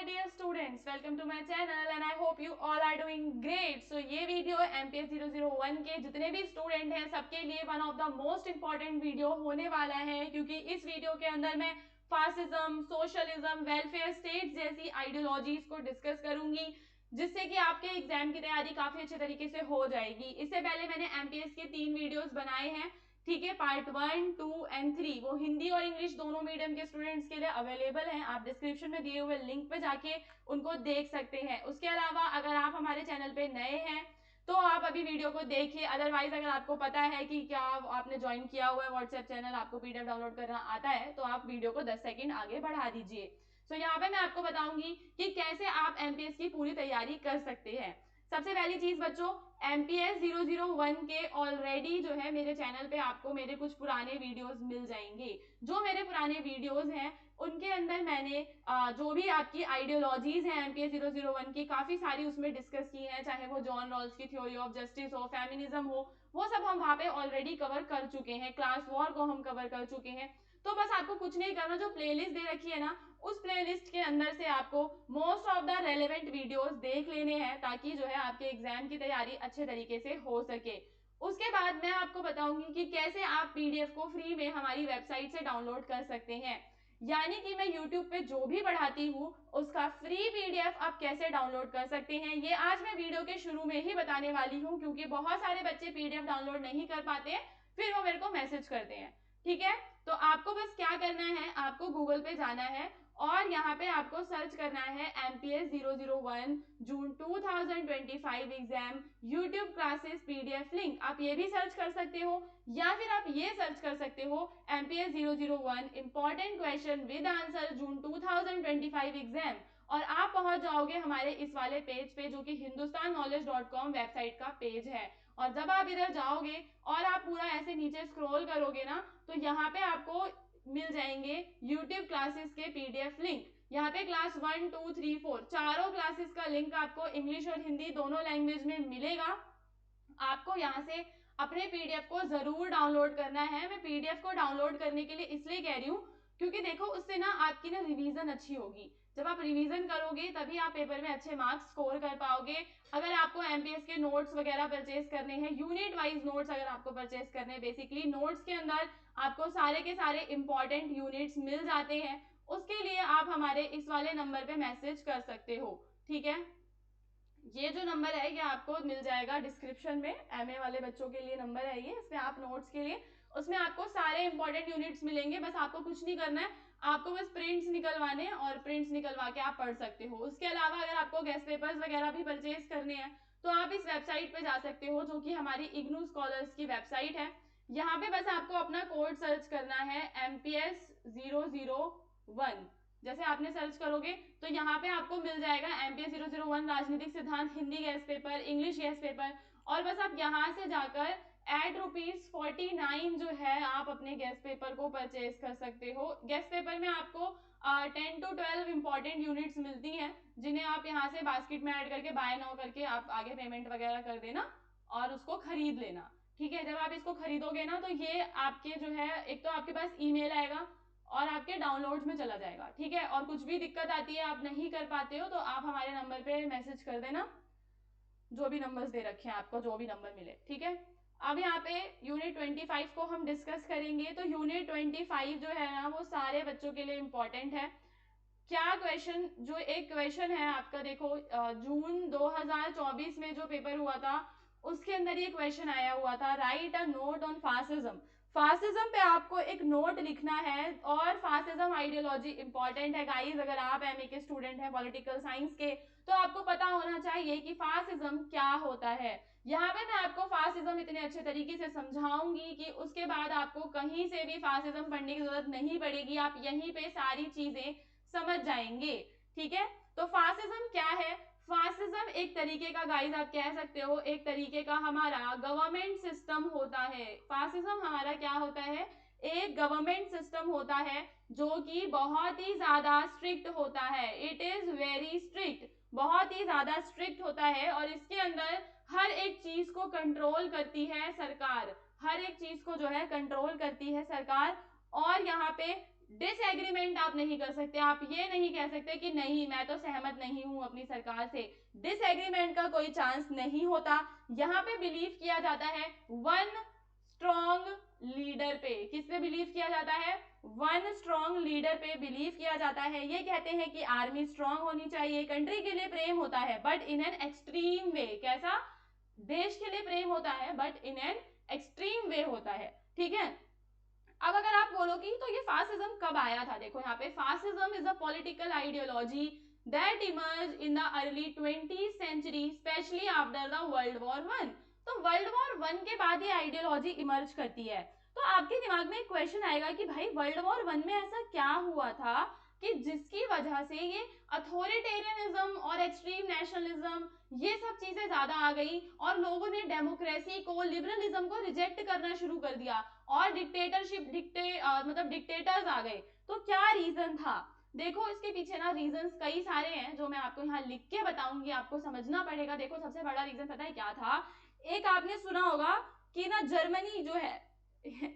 my dear students, welcome to my channel and I hope you all are doing great. So ये video MPS 001 के जितने भी student हैं सबके लिए one of the most important video होने वाला है, क्योंकि इस वीडियो के अंदर मैं फासिज्म, सोशलिज्म, वेलफेयर स्टेट जैसी आइडियोलॉजीज को डिस्कस करूंगी, जिससे कि आपके एग्जाम की तैयारी काफी अच्छे तरीके से हो जाएगी। इससे पहले मैंने एमपीएस के 3 वीडियोस बनाए हैं, ठीक है, पार्ट 1, 2 एंड 3। वो हिंदी और इंग्लिश दोनों मीडियम के स्टूडेंट्स के लिए अवेलेबल हैं। आप डिस्क्रिप्शन में दिए हुए लिंक पे जाके उनको देख सकते हैं। उसके अलावा अगर आप हमारे चैनल पे नए हैं तो आप अभी वीडियो को देखिए, अदरवाइज अगर आपको पता है कि क्या आपने ज्वाइन किया हुआ है व्हाट्सएप चैनल, आपको पीडीएफ डाउनलोड करना आता है, तो आप वीडियो को 10 सेकंड आगे बढ़ा दीजिए। सो यहाँ पे मैं आपको बताऊंगी कि कैसे आप एमपीएस की पूरी तैयारी कर सकते हैं। सबसे पहली चीज बच्चों, MPS 001 के ऑलरेडी जो है मेरे चैनल पे आपको मेरे कुछ पुराने वीडियोस मिल जाएंगे। जो मेरे पुराने वीडियोस हैं उनके अंदर मैंने जो भी आपकी आइडियोलॉजीज हैं MPS 001 की, काफी सारी उसमें डिस्कस की हैं, चाहे वो जॉन रॉल्स की थ्योरी ऑफ जस्टिस हो, फेमिनिज्म हो, वो सब हम वहां पे ऑलरेडी कवर कर चुके हैं। क्लास वॉर को हम कवर कर चुके हैं। तो बस आपको कुछ नहीं करना, जो प्लेलिस्ट दे रखी है ना, उस प्लेलिस्ट के अंदर से आपको most of the relevant videos देख लेने हैं, ताकि जो है आपके एग्जाम की तैयारी अच्छे तरीके से हो सके। उसके बाद मैं आपको बताऊंगी कि कैसे आप पीडीएफ को फ्री में हमारी वेबसाइट से डाउनलोड कर सकते हैं। यानी कि मैं यूट्यूब पे जो भी पढ़ाती हूँ उसका फ्री पीडीएफ आप कैसे डाउनलोड कर सकते हैं, ये आज मैं वीडियो के शुरू में ही बताने वाली हूँ, क्योंकि बहुत सारे बच्चे पीडीएफ डाउनलोड नहीं कर पाते हैं, फिर वो मेरे को मैसेज करते हैं। ठीक है, तो आपको बस क्या करना है, आपको गूगल पे जाना है और यहाँ पे आपको सर्च करना है MPS 001 जून 2025 exam YouTube classes PDF link. आप ये भी सर्च कर सकते हो, या फिर आप ये सर्च कर सकते हो MPS 001 important question with answer June 2025 exam, और आप पहुंच जाओगे हमारे इस वाले पेज पे, जो कि hindustanknowledge.com वेबसाइट का पेज है। और जब आप इधर जाओगे और आप पूरा ऐसे नीचे स्क्रॉल करोगे ना, तो यहाँ पे आपको मिल जाएंगे YouTube क्लासेस के पीडीएफ लिंक। यहाँ पे क्लास 1, 2, 3, 4 चारों क्लासेस का लिंक आपको इंग्लिश और हिंदी दोनों लैंग्वेज में मिलेगा। आपको यहाँ से अपने पीडीएफ को जरूर डाउनलोड करना है। मैं पीडीएफ को डाउनलोड करने के लिए इसलिए कह रही हूँ क्योंकि देखो, उससे ना आपकी ना रिवीजन अच्छी होगी। जब आप रिवीजन करोगे तभी आप पेपर में अच्छे मार्क्स स्कोर कर पाओगे। अगर आपको एमपीएस के नोट्स वगैरह परचेज करने हैं, यूनिट वाइज नोट्स अगर आपको परचेज करने हैं, बेसिकली नोट्स के अंदर आपको सारे के सारे इंपॉर्टेंट यूनिट्स मिल जाते हैं। उसके लिए आप हमारे इस वाले नंबर पे मैसेज कर सकते हो। ठीक है, ये जो नंबर है ये आपको मिल जाएगा डिस्क्रिप्शन में, एमए वाले बच्चों के लिए नंबर है ये, इसमें आप नोट्स के लिए, उसमें आपको सारे इंपॉर्टेंट यूनिट्स मिलेंगे। बस आपको कुछ नहीं करना है, आपको बस प्रिंट्स निकलवाने हैं और प्रिंट्स निकलवा के आप पढ़ सकते हो। उसके अलावा अगर आपको गेस्ट पेपर्स वगैरह भी परचेज करने हैं तो आप इस वेबसाइट पे जा सकते हो, जो कि हमारी इग्नू स्कॉलर्स की वेबसाइट है। यहाँ पे बस आपको अपना कोड सर्च करना है MPS 001। जैसे आपने सर्च करोगे तो यहाँ पे आपको मिल जाएगा MPS 001 राजनीतिक सिद्धांत Hindi gas paper, English gas paper, और बस आप यहाँ से जाकर एट ₹49 जो है आप अपने गैस पेपर को परचेज कर सकते हो। गैस पेपर में आपको 10 to 12 इंपॉर्टेंट यूनिट्स मिलती हैं, जिन्हें आप यहाँ से बास्केट में ऐड करके बाय नाउ करके आप आगे पेमेंट वगैरह कर देना और उसको खरीद लेना। ठीक है, जब आप इसको खरीदोगे ना तो ये आपके जो है, एक तो आपके पास ईमेल आएगा और आपके डाउनलोड्स में चला जाएगा। ठीक है, और कुछ भी दिक्कत आती है, आप नहीं कर पाते हो, तो आप हमारे नंबर पे मैसेज कर देना, जो भी नंबर्स दे रखे हैं आपको, जो भी नंबर मिले। ठीक है, अब यहाँ पे यूनिट 25 को हम डिस्कस करेंगे। तो यूनिट 25 जो है ना, वो सारे बच्चों के लिए इंपॉर्टेंट है। क्या क्वेश्चन, जो एक क्वेश्चन है आपका, देखो जून 2024 में जो पेपर हुआ था उसके अंदर ये क्वेश्चन आया हुआ था, right a note on fascism. Fascism पे आपको एक नोट लिखना है, और फासिज्म आइडियोलॉजी इंपॉर्टेंट है गाइस। अगर आप एमए के स्टूडेंट हैं पॉलिटिकल साइंस के, तो आपको पता होना चाहिए कि फासिज्म क्या होता है। यहाँ पे मैं आपको फासिज्म इतने अच्छे तरीके से समझाऊंगी कि उसके बाद आपको कहीं से भी फासिज्म पढ़ने की जरूरत नहीं पड़ेगी, आप यहीं पे सारी चीजें समझ जाएंगे। ठीक है, तो फासिज्म क्या है? फासिज्म एक तरीके का, गाइस आप कह सकते हो, एक तरीके का हमारा गवर्नमेंट सिस्टम होता है। फासिज्म हमारा क्या होता है? एक गवर्नमेंट सिस्टम होता है जो कि बहुत ही ज्यादा स्ट्रिक्ट होता है। इट इज वेरी स्ट्रिक्ट, बहुत ही ज्यादा स्ट्रिक्ट होता है, और इसके अंदर हर एक चीज को कंट्रोल करती है सरकार, हर एक चीज को जो है कंट्रोल करती है सरकार। और यहाँ पे डिसएग्रीमेंट आप नहीं कर सकते, आप ये नहीं कह सकते कि नहीं मैं तो सहमत नहीं हूं अपनी सरकार से, डिसएग्रीमेंट का कोई चांस नहीं होता। यहाँ पे बिलीव किया जाता है वन स्ट्रॉन्ग लीडर पे। किस पे बिलीव किया जाता है? वन स्ट्रॉन्ग लीडर पे बिलीव किया जाता है। ये कहते हैं कि आर्मी स्ट्रॉन्ग होनी चाहिए, कंट्री के लिए प्रेम होता है बट इन एन एक्सट्रीम वे। कैसा? देश के लिए प्रेम होता है बट इन एन एक्सट्रीम वे होता है, ठीक है। अब अगर आप बोलो कि तो ये फासिज्म कब आया था, देखो यहाँ पे fascism is a political ideology that emerge in the early 20th century specially after the world war one. तो वर्ल्ड वॉर वन के बाद ये आइडियोलॉजी इमर्ज करती है। तो आपके दिमाग में एक क्वेश्चन आएगा कि भाई वर्ल्ड वॉर वन में ऐसा क्या हुआ था कि जिसकी वजह से ये अथॉरिटेरियनिज्म और एक्सट्रीम नेशनलिज्म ये सब चीजें ज्यादा आ गई और लोगों ने डेमोक्रेसी को, लिबरलिज्म को रिजेक्ट करना शुरू कर दिया और डिक्टेटरशिप मतलब डिक्टेटर्स आ गए। तो क्या रीजन था? देखो इसके पीछे ना रीजंस कई सारे हैं जो मैं आपको यहाँ लिख के बताऊंगी, आपको समझना पड़ेगा। देखो सबसे बड़ा रीजन पता है क्या था? एक आपने सुना होगा कि ना जर्मनी जो है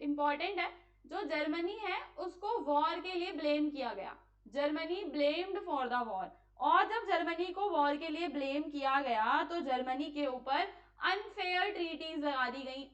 इंपॉर्टेंट है, जो जर्मनी है उसको वॉर के लिए ब्लेम किया गया। Germany blamed for the war. और जब जर्मनी को वॉर के लिए ब्लेम किया गया तो जर्मनी के ऊपर अनफेयर ट्रीटीज लगा दी गई,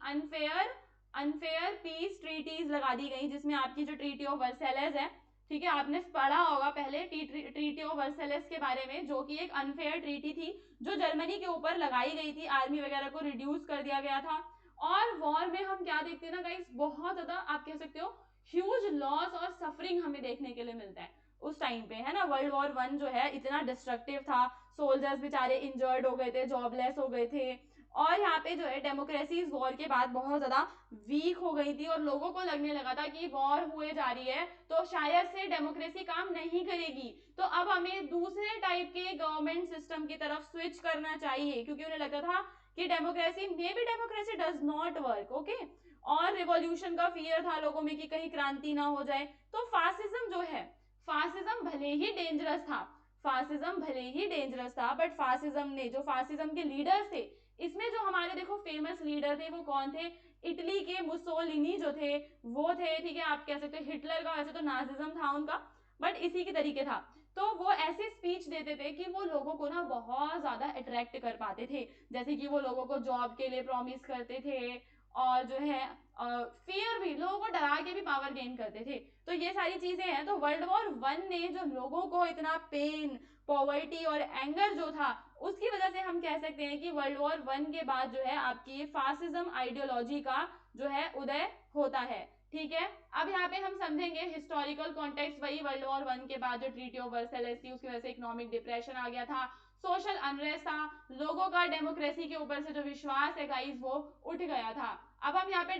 अनफेयर पीस ट्रीटीज लगा दी गई, जिसमें आपकी जो ट्रीटी ऑफ वर्सेलेस है, ठीक है, आपने पढ़ा होगा पहले ट्रीटी ऑफ वर्सेलेस के बारे में, जो कि एक अनफेयर ट्रीटी थी जो जर्मनी के ऊपर लगाई गई थी, आर्मी वगैरह को रिड्यूस कर दिया गया था। और वॉर में हम क्या देखते हैं ना गाइस, बहुत ज्यादा आप कह सकते हो ह्यूज लॉस और सफरिंग हमें देखने के लिए मिलता है उस टाइम पे, है ना। वर्ल्ड वॉर वन जो है इतना डिस्ट्रक्टिव था, सोल्जर्स बेचारे इंजर्ड हो गए थे, जॉबलेस हो गए थे, और यहाँ पे जो है डेमोक्रेसी इस वॉर के बाद बहुत ज्यादा वीक हो गई थी और लोगों को लगने लगा था कि वॉर हुए जा रही है तो शायद से डेमोक्रेसी काम नहीं करेगी, तो अब हमें दूसरे टाइप के गवर्नमेंट सिस्टम की तरफ स्विच करना चाहिए, क्योंकि उन्हें लगता था कि democracy democracy does not work, okay. और रिवॉल्यूशन का फियर था लोगों में कि कहीं क्रांति ना हो जाए। तो फासिज्म जो है, फासिज्म भले ही डेंजरस था, फासिज्म भले ही डेंजरस था, बट फासिज्म ने, जो फासिज्म के लीडर्स थे, इसमें जो हमारे देखो फेमस लीडर थे वो कौन थे? इटली के मुसोलिनी जो थे वो थे, ठीक है। आप कह सकते हो हिटलर का वैसे तो नाजिज्म था उनका, बट इसी के तरीके था। तो वो ऐसे स्पीच देते थे कि वो लोगों को ना बहुत ज्यादा अट्रैक्ट कर पाते थे, जैसे कि वो लोगों को जॉब के लिए प्रॉमिस करते थे और जो है फियर भी, लोगों को डरा के भी पावर गेन करते थे। तो ये सारी चीजें हैं। तो वर्ल्ड वॉर वन ने जो लोगों को इतना पेन, पॉवर्टी और एंगर जो था, उसकी वजह से हम कह सकते हैं कि वर्ल्ड वॉर वन के बाद जो है आपकी फासिज्म आइडियोलॉजी का जो है उदय होता है, ठीक है। अब यहाँ पे हम समझेंगे हिस्टोरिकल कॉन्टेक्स्ट, वही वर्ल्ड वॉर वन के बाद जो ट्रीटी ऑफ वर्सेलेस थी उसकी वजह से इकोनॉमिक डिप्रेशन आ गया था, सोशल अनरेस्ट था, लोगों का डेमोक्रेसी के ऊपर से जो विश्वास है गाइस वो उठ गया था। अब हम यहाँ पे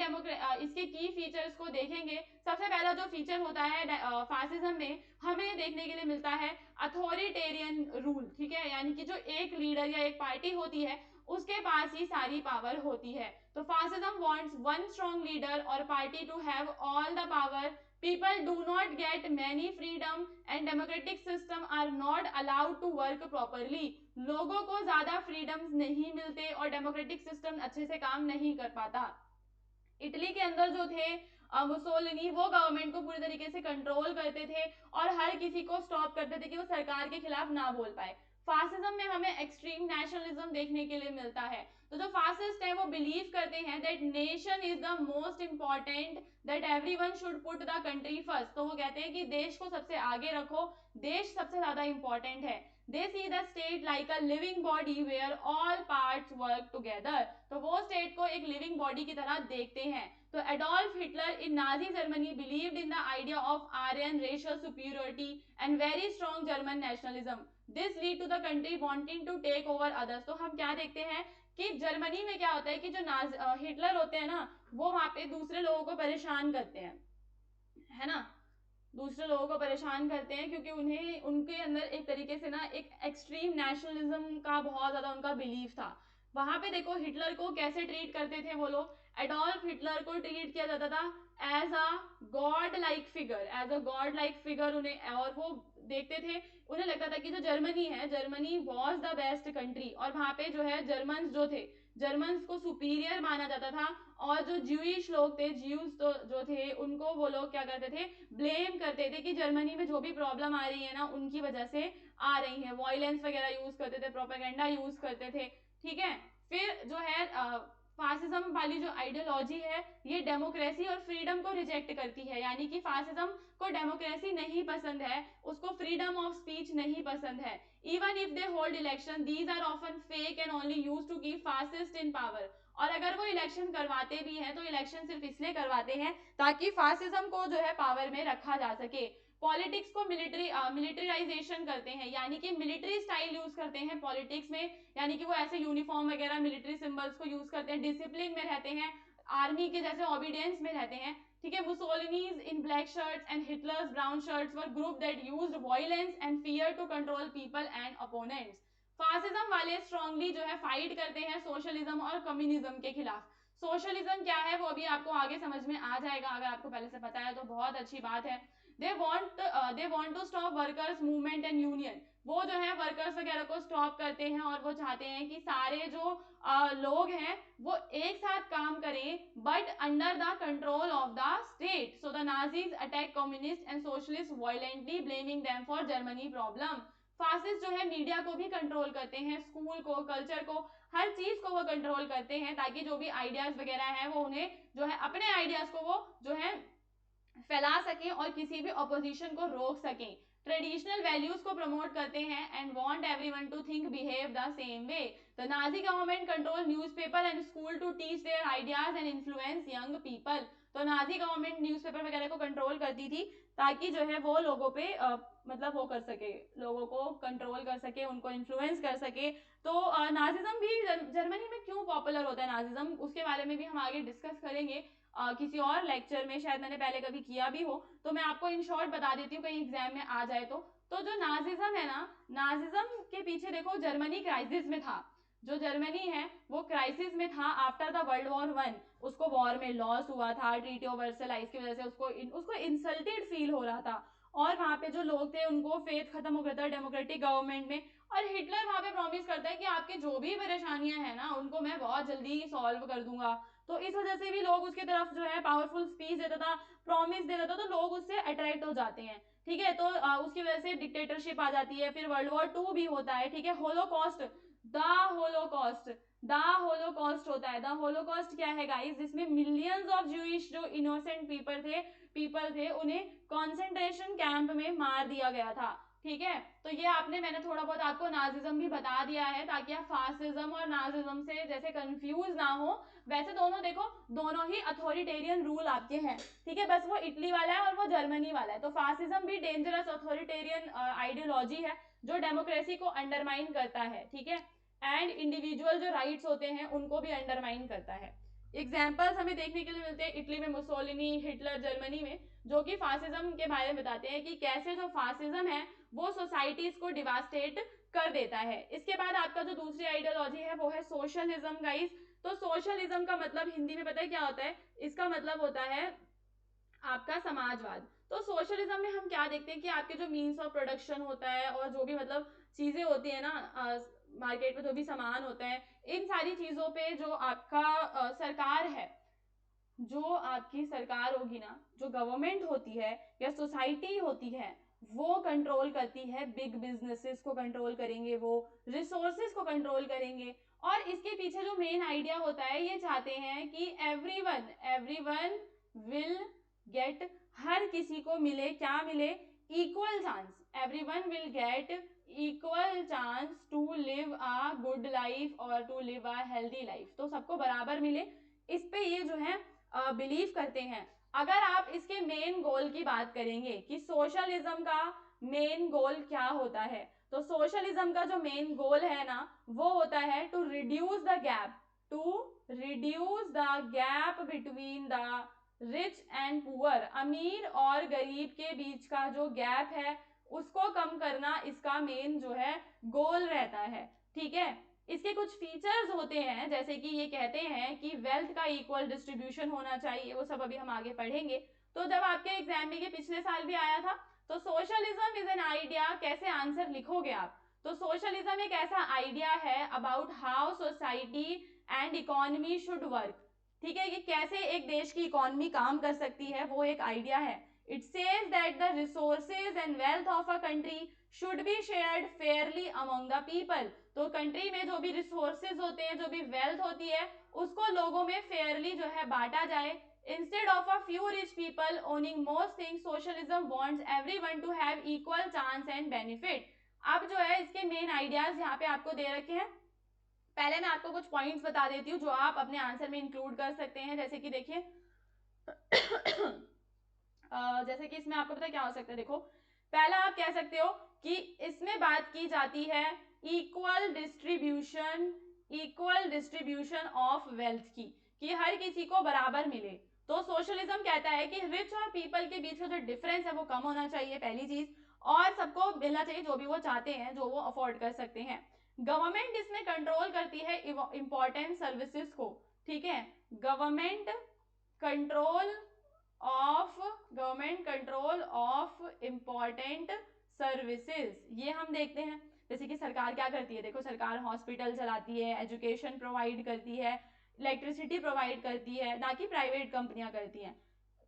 इसके की फीचर्स को देखेंगे। सबसे पहला जो फीचर होता है फासिज्म में, हमें देखने के लिए मिलता है अथॉरिटेरियन रूल, ठीक है, यानी कि जो एक लीडर या एक पार्टी होती है उसके पास ही सारी पावर होती है। तो fascism wants one strong leader और party to have all the power, people do not get many freedom and democratic system are not allowed to work properly। लोगों को ज्यादा फ्रीडम्स नहीं मिलते और डेमोक्रेटिक सिस्टम अच्छे से काम नहीं कर पाता। इटली के अंदर जो थे मुसोलिनी, वो गवर्नमेंट को पूरी तरीके से कंट्रोल करते थे और हर किसी को स्टॉप करते थे कि वो सरकार के खिलाफ ना बोल पाए। फासिज्म में हमें एक्सट्रीम नेशनलिज्म देखने के लिए मिलता है। तो जो फासिस्ट है वो बिलीव करते हैं that nation is the most important, that everyone should put the country first. तो वो कहते हैं कि देश को सबसे आगे रखो, देश सबसे ज्यादा इंपॉर्टेंट है। They see the state like a living body where all parts work together. तो वो स्टेट को एक लिविंग बॉडी की तरह देखते हैं। तो Adolf Hitler in Nazi Germany believed in the idea of Aryan racial superiority and very strong German nationalism, this lead to the country wanting to take over others. तो हम क्या देखते हैं कि जर्मनी में क्या होता है कि जो हिटलर होते हैं ना, वो वहां पे दूसरे लोगों को परेशान करते हैं, है ना, दूसरे लोगों को परेशान करते हैं क्योंकि उन्हें, उनके अंदर एक तरीके से ना एक एक्सट्रीम नेशनलिज्म का बहुत ज्यादा उनका बिलीव था। वहां पे देखो हिटलर को कैसे ट्रीट करते थे वो लोग, एडोल्फ हिटलर को ट्रीट किया जाता था as a god like figure, as a god like figure उन्हें, और वो देखते थे उन्हें लगता था कि जो जर्मनी है, Germany was the best country, और वहां पे जो है जर्मन्स जो थे, जर्मन्स को सुपीरियर माना जाता था, और जो ज्यूइश लोग थे, ज्यूज तो जो थे, उनको वो लोग क्या करते थे, ब्लेम करते थे कि जर्मनी में जो भी प्रॉब्लम आ रही है ना उनकी वजह से आ रही है, वायलेंस वगैरह यूज करते थे, प्रोपेगेंडा यूज करते थे, ठीक है। फिर जो है फासिज्म वाली जो आइडियोलॉजी है ये डेमोक्रेसी और फ्रीडम को रिजेक्ट करती है, यानी कि फासिज्म को डेमोक्रेसी नहीं पसंद है, उसको फ्रीडम ऑफ स्पीच नहीं पसंद है। Even if they hold election, these are often fake and only use to keep fascist in power. और अगर वो इलेक्शन करवाते भी हैं तो इलेक्शन सिर्फ इसलिए करवाते हैं ताकि फासिज्म को जो है पावर में रखा जा सके। पॉलिटिक्स को मिलिट्रीराइजेशन करते हैं, यानी कि मिलिट्री स्टाइल यूज करते हैं पॉलिटिक्स में, यानी कि वो ऐसे यूनिफॉर्म वगैरह मिलिट्री सिंबल्स को यूज करते हैं, डिसिप्लिन में रहते हैं, आर्मी के जैसे ऑबिडियंस में रहते हैं, ठीक है। Mussolini's in black shirts and Hitler's brown shirts were group that used violence and fear to control people and opponents. Fascism वाले स्ट्रांगली जो है फाइट करते हैं सोशलिज्म और कम्युनिज्म के खिलाफ। सोशलिज्म क्या है वो अभी आपको आगे समझ में आ जाएगा, अगर आपको पहले से पता है तो बहुत अच्छी बात है। They want to stop workers movement and union. वो जो है वर्कर्स वगैरह को स्टॉप करते हैं और वो चाहते हैं कि सारे जो लोग हैं वो एक साथ काम करें, but under the control of the state. So the Nazis attack communist and socialist violently, blaming them for Germany problem. Fascist जो है मीडिया को भी कंट्रोल करते हैं, स्कूल को, कल्चर को, हर चीज को वो कंट्रोल करते हैं, ताकि जो भी आइडियाज वगैरह है वो उन्हें जो है अपने आइडियाज को वो जो है फैला सकें और किसी भी ऑपोजिशन को रोक सकें। ट्रेडिशनल वैल्यूज को प्रमोट करते हैं and want everyone to think behave the same way. The Nazi government control newspaper and school to teach their ideas and influence young people. तो नाजी गवर्नमेंट न्यूज़पेपर वगैरह को control करती थी ताकि जो है वो लोगों पे मतलब वो कर सके, लोगों को कंट्रोल कर सके, उनको इन्फ्लुएंस कर सके। तो नाजिज्म भी जर्मनी में क्यों पॉपुलर होता है नाजिज्म, उसके बारे में भी हम आगे डिस्कस करेंगे किसी और लेक्चर में, शायद मैंने पहले कभी किया भी हो, तो मैं आपको इन शॉर्ट बता देती हूँ कहीं एग्जाम में आ जाए तो जो नाजिज्म है ना, नाजिज्म के पीछे देखो जर्मनी क्राइसिस में था, जो जर्मनी है वो क्राइसिस में था after the world war one. उसको वॉर में लॉस हुआ था, ट्रीटी ऑफ वर्साइल्स की वजह से उसको इंसल्टेड फील हो रहा था, और वहां पे जो लोग थे उनको फेथ खत्म हो गया था डेमोक्रेटिक गवर्नमेंट में। और हिटलर वहां पे प्रॉमिस करता है कि आपकी जो भी परेशानियां हैं ना उनको मैं बहुत जल्दी सॉल्व कर दूंगा। तो इस वजह से भी लोग उसकी तरफ जो है पावरफुल स्पीच देता था, प्रॉमिस देता था, तो लोग उससे अट्रैक्ट हो जाते हैं, ठीक है। तो उसकी वजह से डिक्टेटरशिप आ जाती है, फिर वर्ल्ड वॉर टू भी होता है, ठीक है। Holocaust, the Holocaust, the Holocaust होता है। द होलोकॉस्ट क्या है गाइस, जिसमें मिलियंस ऑफ ज्यूइश जो इनोसेंट पीपल थे उन्हें कॉन्सेंट्रेशन कैंप में मार दिया गया था, ठीक है। तो ये मैंने थोड़ा बहुत आपको नाजिज्म भी बता दिया है ताकि आप फासिज्म और नाजिज्म से जैसे कंफ्यूज ना हो। वैसे दोनों देखो, दोनों ही अथॉरिटेरियन रूल आपके हैं, ठीक है, बस वो इटली वाला है और वो जर्मनी वाला है। तो फासिज्म भी डेंजरस अथॉरिटेरियन आइडियोलॉजी है जो डेमोक्रेसी को अंडरमाइन करता है, ठीक है, एंड इंडिविजुअल जो राइट्स होते हैं उनको भी अंडरमाइन करता है। एग्जाम्पल्स हमें देखने के लिए मिलते हैं इटली में मुसोलिनी, हिटलर, जर्मनी में, जो कि फासिज्म के बारे में बताते हैं कि कैसे जो फासिज्म है वो सोसाइटीज को डिवास्टेट कर देता है। इसके बाद आपका जो दूसरी आइडियोलॉजी है वो है सोशलिज्म गाइस। तो सोशलिज्म का मतलब हिंदी में पता है क्या होता है, इसका मतलब होता है आपका समाजवाद। तो सोशलिज्म में हम क्या देखते हैं कि आपके जो मीन्स ऑफ प्रोडक्शन होता है और जो भी मतलब चीजें होती है ना, मार्केट में जो भी सामान होता है, इन सारी चीजों पे जो आपका सरकार है, जो आपकी सरकार होगी ना, जो गवर्नमेंट होती है या सोसाइटी होती है, वो कंट्रोल करती है, बिग बिजनेसेस को कंट्रोल करेंगे, वो रिसोर्सेज को कंट्रोल करेंगे। और इसके पीछे जो मेन आइडिया होता है, ये चाहते हैं कि एवरीवन विल गेट, हर किसी को मिले, क्या मिले, equal chance, everyone will get equal chance to live a good life और to live a healthy life. तो सबको बराबर मिले, इस पे ये जो है बिलीव करते हैं। अगर आप इसके मेन गोल की बात करेंगे कि सोशलिज्म का मेन गोल क्या होता है, तो सोशलिज्म का जो मेन गोल है ना वो होता है to reduce the gap between the rich and poor, अमीर और गरीब के बीच का जो गैप है उसको कम करना इसका मेन जो है गोल रहता है, ठीक है। इसके कुछ फीचर्स होते हैं, जैसे कि ये कहते हैं कि वेल्थ का इक्वल डिस्ट्रीब्यूशन होना चाहिए, वो सब अभी हम आगे पढ़ेंगे। तो जब आपके एग्जाम में ये पिछले साल भी आया था तो सोशलिज्म इज एन आइडिया, कैसे आंसर लिखोगे आप? तो सोशलिज्म एक ऐसा आइडिया है about how society and economy should work, ठीक है, कि कैसे एक देश की इकोनॉमी काम कर सकती है, वो एक आइडिया है। It says that the resources and wealth of a country should be shared Fairlie among the people. तो कंट्री में जो भी रिसोर्सेज होते हैं, जो भी वेल्थ होती है, उसको लोगों में फेयरली जो है बांटा जाए। Instead of a few rich people owning most things, socialism wants everyone to have equal chance and benefit. अब जो है इसके मेन आइडियाज यहाँ पे आपको दे रखे हैं। पहले मैं आपको कुछ पॉइंट्स बता देती हूँ जो आप अपने आंसर में इंक्लूड कर सकते हैं। जैसे कि देखिए जैसे कि इसमें आपको पता है क्या हो सकता है, देखो पहला आप कह सकते हो कि इसमें बात की जाती है इक्वल डिस्ट्रीब्यूशन ऑफ वेल्थ की, कि हर किसी को बराबर मिले। तो सोशलिज्म कहता है कि रिच और पीपल के बीच का जो डिफरेंस है वो कम होना चाहिए, पहली चीज, और सबको मिलना चाहिए जो भी वो चाहते हैं, जो वो अफोर्ड कर सकते हैं। गवर्नमेंट इसमें कंट्रोल करती है इंपॉर्टेंट सर्विसेज को, ठीक है, government control of important services, ये हम देखते हैं। जैसे कि सरकार क्या करती है, देखो सरकार हॉस्पिटल चलाती है, एजुकेशन प्रोवाइड करती है, इलेक्ट्रिसिटी प्रोवाइड करती है, ना कि प्राइवेट कंपनियां करती हैं,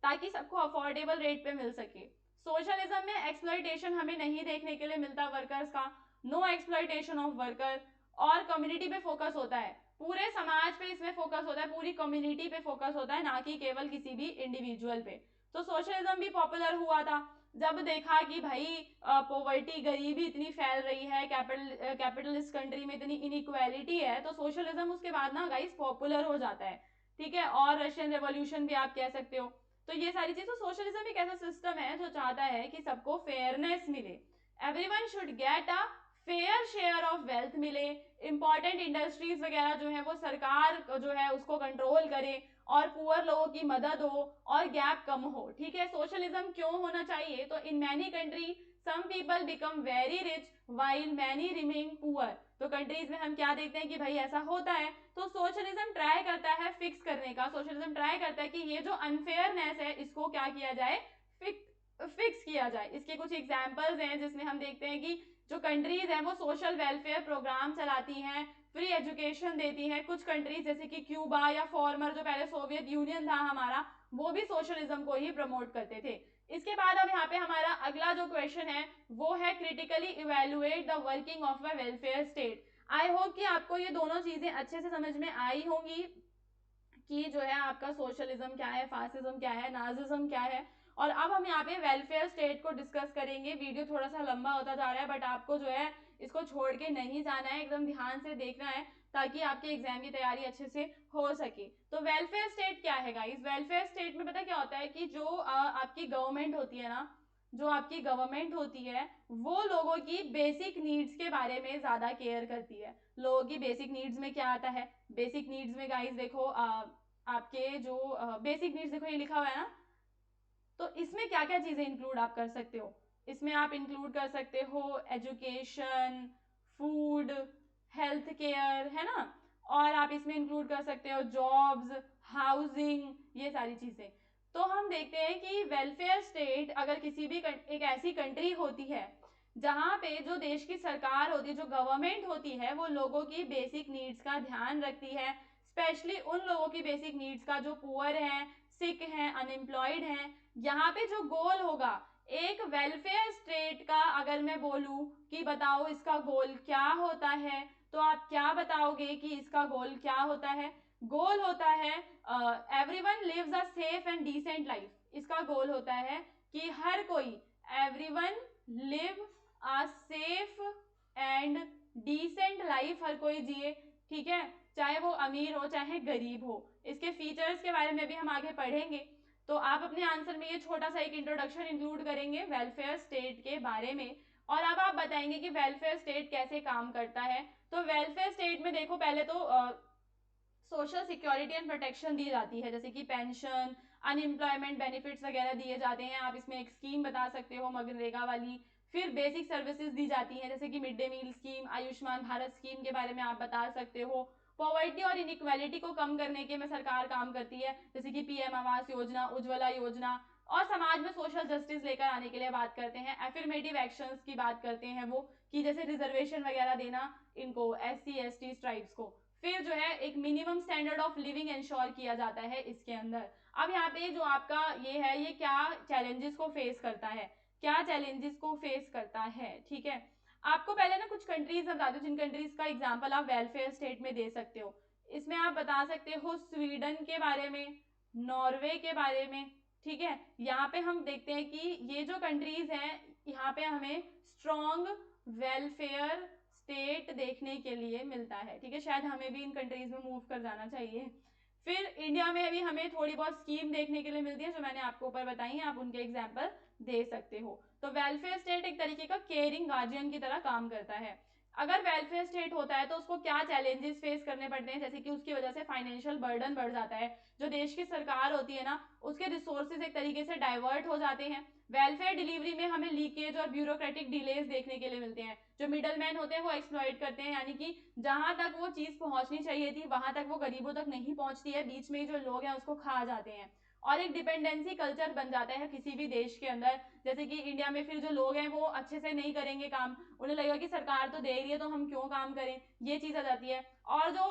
ताकि सबको अफोर्डेबल रेट पे मिल सके। सोशलिज्म में एक्सप्लॉइटेशन हमें नहीं देखने के लिए मिलता वर्कर्स का, नो एक्सप्लॉइटेशन ऑफ वर्कर, और कम्युनिटी पे फोकस होता है, पूरे समाज पे इसमें फोकस होता है, पूरी कम्युनिटी पे फोकस होता है, ना कि केवल किसी भी इंडिविजुअल पे। तो सोशलिज्म भी पॉपुलर हुआ था जब देखा कि भाई पॉवर्टी, गरीबी इतनी फैल रही है, कैपिटलिस्ट कंट्री में इतनी इनइक्वालिटी है, तो सोशलिज्म उसके बाद ना गाइस पॉपुलर हो जाता है, ठीक है, और रशियन रेवोल्यूशन भी आप कह सकते हो। तो ये सारी चीज, तो सोशलिज्म एक ऐसा सिस्टम है जो चाहता है कि सबको फेयरनेस मिले, everyone should get a fair share of wealth मिले, इंपॉर्टेंट इंडस्ट्रीज वगैरह जो है वो सरकार जो है उसको कंट्रोल करे, और पुअर लोगों की मदद हो, और गैप कम हो, ठीक है। सोशलिज्म क्यों होना चाहिए? तो in many country some people become very rich while many remain poor. तो कंट्रीज में हम क्या देखते हैं कि भाई ऐसा होता है। तो सोशलिज्म ट्राई करता है फिक्स करने का, सोशलिज्म ट्राई करता है कि ये जो अनफेयरनेस है इसको क्या किया जाए, फिक्स किया जाए। इसके कुछ एग्जाम्पल्स हैं जिसमें हम देखते हैं कि जो कंट्रीज हैं वो सोशल वेलफेयर प्रोग्राम चलाती हैं, फ्री एजुकेशन देती हैं। कुछ कंट्रीज जैसे कि क्यूबा या फॉर्मर जो पहले सोवियत यूनियन था हमारा, वो भी सोशलिज्म को ही प्रमोट करते थे। इसके बाद अब यहाँ पे हमारा अगला जो क्वेश्चन है वो है critically evaluate the working of a welfare state. I hope कि आपको ये दोनों चीजें अच्छे से समझ में आई होंगी कि जो है आपका सोशलिज्म क्या है, फासिज्म क्या है, नाजिज्म क्या है। और अब हम यहाँ पे वेलफेयर स्टेट को डिस्कस करेंगे। वीडियो थोड़ा सा लंबा होता जा रहा है, बट आपको जो है इसको छोड़ के नहीं जाना है, एकदम ध्यान से देखना है ताकि आपके एग्जाम की तैयारी अच्छे से हो सके। तो वेलफेयर स्टेट क्या है गाइस? वेलफेयर स्टेट में पता क्या होता है कि जो आपकी गवर्नमेंट होती है ना, जो आपकी गवर्नमेंट होती है वो लोगों की बेसिक नीड्स के बारे में ज्यादा केयर करती है। लोगों की बेसिक नीड्स में क्या आता है? बेसिक नीड्स में गाइस देखो आपके जो बेसिक नीड्स देखो ये लिखा हुआ है ना, तो इसमें क्या क्या चीजें इंक्लूड आप कर सकते हो? इसमें आप इंक्लूड कर सकते हो एजुकेशन, फूड, हेल्थ केयर, है ना, और आप इसमें इंक्लूड कर सकते हो जॉब्स, हाउसिंग, ये सारी चीजें। तो हम देखते हैं कि वेलफेयर स्टेट अगर किसी भी एक ऐसी कंट्री होती है जहां पे जो देश की सरकार होती है, जो गवर्नमेंट होती है, वो लोगों की बेसिक नीड्स का ध्यान रखती है, स्पेशली उन लोगों की बेसिक नीड्स का जो पुअर हैं, सिक हैं, अनएम्प्लॉयड हैं। यहाँ पे जो गोल होगा एक वेलफेयर स्टेट का, अगर मैं बोलूं कि बताओ इसका गोल क्या होता है, तो आप क्या बताओगे कि इसका गोल क्या होता है? गोल होता है everyone lives a safe and decent life. इसका गोल होता है कि हर कोई, everyone live a safe and decent life, हर कोई जिए, ठीक है, चाहे वो अमीर हो चाहे गरीब हो। इसके फीचर्स के बारे में भी हम आगे पढ़ेंगे। तो आप अपने आंसर में ये छोटा सा एक इंट्रोडक्शन इंक्लूड करेंगे वेलफेयर स्टेट के बारे में, और अब आप बताएंगे कि वेलफेयर स्टेट कैसे काम करता है। तो वेलफेयर स्टेट में देखो पहले तो सोशल सिक्योरिटी एंड प्रोटेक्शन दी जाती है, जैसे कि पेंशन, अनएम्प्लॉयमेंट बेनिफिट्स वगैरह दिए जाते हैं। आप इसमें एक स्कीम बता सकते हो मनरेगा वाली। फिर बेसिक सर्विसेज दी जाती हैं जैसे कि mid day meal scheme, Ayushman Bharat scheme के बारे में आप बता सकते हो। पॉवर्टी और इनइक्वालिटी को कम करने के में सरकार काम करती है, जैसे कि पीएम आवास योजना, उज्ज्वला योजना, और समाज में सोशल जस्टिस लेकर आने के लिए बात करते हैं, एफर्मेटिव एक्शंस की बात करते हैं वो, कि जैसे रिजर्वेशन वगैरह देना इनको SC ST ट्राइब्स को। फिर जो है एक minimum standard of living ensure किया जाता है इसके अंदर। अब यहाँ पे जो आपका ये है, ये क्या चैलेंजेस को फेस करता है, क्या चैलेंजेस को फेस करता है, ठीक है। आपको पहले ना कुछ कंट्रीज बता दो जिन कंट्रीज का एग्जांपल आप वेलफेयर स्टेट में दे सकते हो। इसमें आप बता सकते हो स्वीडन के बारे में, नॉर्वे के बारे में, ठीक है। यहाँ पे हम देखते हैं कि ये जो कंट्रीज हैं, यहाँ पे हमें स्ट्रॉन्ग वेलफेयर स्टेट देखने के लिए मिलता है, ठीक है। शायद हमें भी इन कंट्रीज में मूव कर जाना चाहिए। फिर इंडिया में भी हमें थोड़ी बहुत स्कीम देखने के लिए मिलती है जो मैंने आपको ऊपर बताई है, आप उनके एग्जाम्पल दे सकते हो। तो वेलफेयर स्टेट एक तरीके का केयरिंग गार्जियन की तरह काम करता है। अगर वेलफेयर स्टेट होता है तो उसको क्या चैलेंजेस फेस करने पड़ते हैं, जैसे कि उसकी वजह से फाइनेंशियल बर्डन बढ़ जाता है, जो देश की सरकार होती है ना उसके रिसोर्सेज एक तरीके से डाइवर्ट हो जाते हैं। वेलफेयर डिलीवरी में हमें लीकेज और ब्यूरोक्रेटिक डिलेज देखने के लिए मिलते हैं, जो मिडल मैन होते हैं वो एक्सप्लॉइट करते हैं, यानी कि जहां तक वो चीज पहुंचनी चाहिए थी वहां तक वो गरीबों तक नहीं पहुंचती है, बीच में जो लोग हैं उसको खा जाते हैं। और एक डिपेंडेंसी कल्चर बन जाता है किसी भी देश के अंदर, जैसे कि इंडिया में फिर जो लोग हैं वो अच्छे से नहीं करेंगे काम, उन्हें लगेगा कि सरकार तो दे रही है तो हम क्यों काम करें, ये चीज आ जाती है। और जो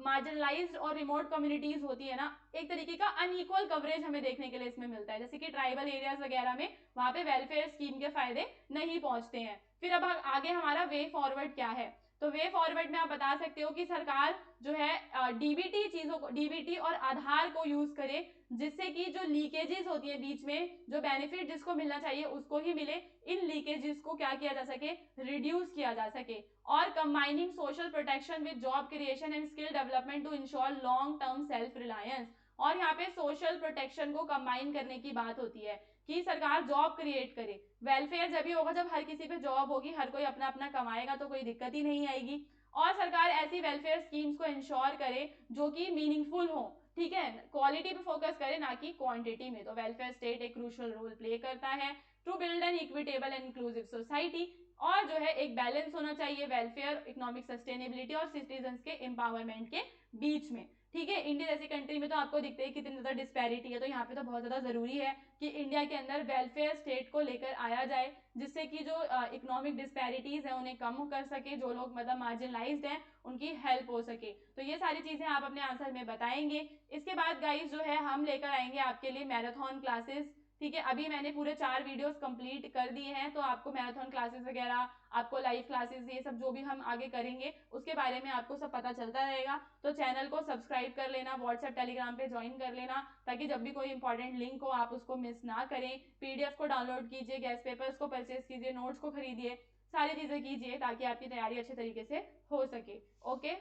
मार्जिनलाइज्ड और रिमोट कम्युनिटीज होती है ना, एक तरीके का अनइक्वल कवरेज हमें देखने के लिए इसमें मिलता है, जैसे कि ट्राइबल एरियाज वगैरह में वहां पे वेलफेयर स्कीम के फायदे नहीं पहुंचते हैं। फिर अब आगे हमारा वे फॉरवर्ड क्या है, तो वे फॉरवर्ड में आप बता सकते हो कि सरकार जो है डीबीटी चीजों को, डीबीटी और आधार को यूज करे, जिससे कि जो लीकेजेस होती है बीच में, जो बेनिफिट जिसको मिलना चाहिए उसको ही मिले, इन लीकेजेस को क्या किया जा सके, रिड्यूस किया जा सके। और combining social protection with job creation and skill development to ensure long term self reliance. और यहाँ पे सोशल प्रोटेक्शन को कंबाइन करने की बात होती है कि सरकार जॉब क्रिएट करे। वेलफेयर जब भी होगा जब हर किसी पे जॉब होगी, हर कोई अपना अपना कमाएगा तो कोई दिक्कत ही नहीं आएगी। और सरकार ऐसी वेलफेयर स्कीम्स को इंश्योर करे जो कि मीनिंगफुल हो, ठीक है, क्वालिटी पे फोकस करे ना कि क्वांटिटी में। तो वेलफेयर स्टेट एक क्रूशियल रोल प्ले करता है to build an equitable and inclusive society. और जो है एक बैलेंस होना चाहिए वेलफेयर, इकोनॉमिक सस्टेनेबिलिटी और सिटीजन के एम्पावरमेंट के बीच में, ठीक है। इंडिया जैसी कंट्री में तो आपको दिखते है कितनी ज्यादा डिस्पैरिटी है, तो यहाँ पे तो बहुत ज्यादा जरूरी है कि इंडिया के अंदर वेलफेयर स्टेट को लेकर आया जाए, जिससे कि जो इकोनॉमिक डिस्पैरिटीज है उन्हें कम कर सके, जो लोग मतलब मार्जिनलाइज्ड हैं उनकी हेल्प हो सके। तो ये सारी चीजें आप अपने आंसर में बताएंगे। इसके बाद गाइस जो है हम लेकर आएंगे आपके लिए मैराथन क्लासेस, ठीक है। अभी मैंने पूरे 4 वीडियोस कंप्लीट कर दिए हैं, तो आपको मैराथन क्लासेस वगैरह, आपको लाइव क्लासेस, ये सब जो भी हम आगे करेंगे उसके बारे में आपको सब पता चलता रहेगा। तो चैनल को सब्सक्राइब कर लेना, व्हाट्सएप टेलीग्राम पे ज्वाइन कर लेना, ताकि जब भी कोई इंपॉर्टेंट लिंक हो आप उसको मिस ना करें। PDF को डाउनलोड कीजिए, गैस पेपर्स को परचेज कीजिए, नोट्स को खरीदिए, सारी चीजें कीजिए ताकि आपकी तैयारी अच्छे तरीके से हो सके। ओके।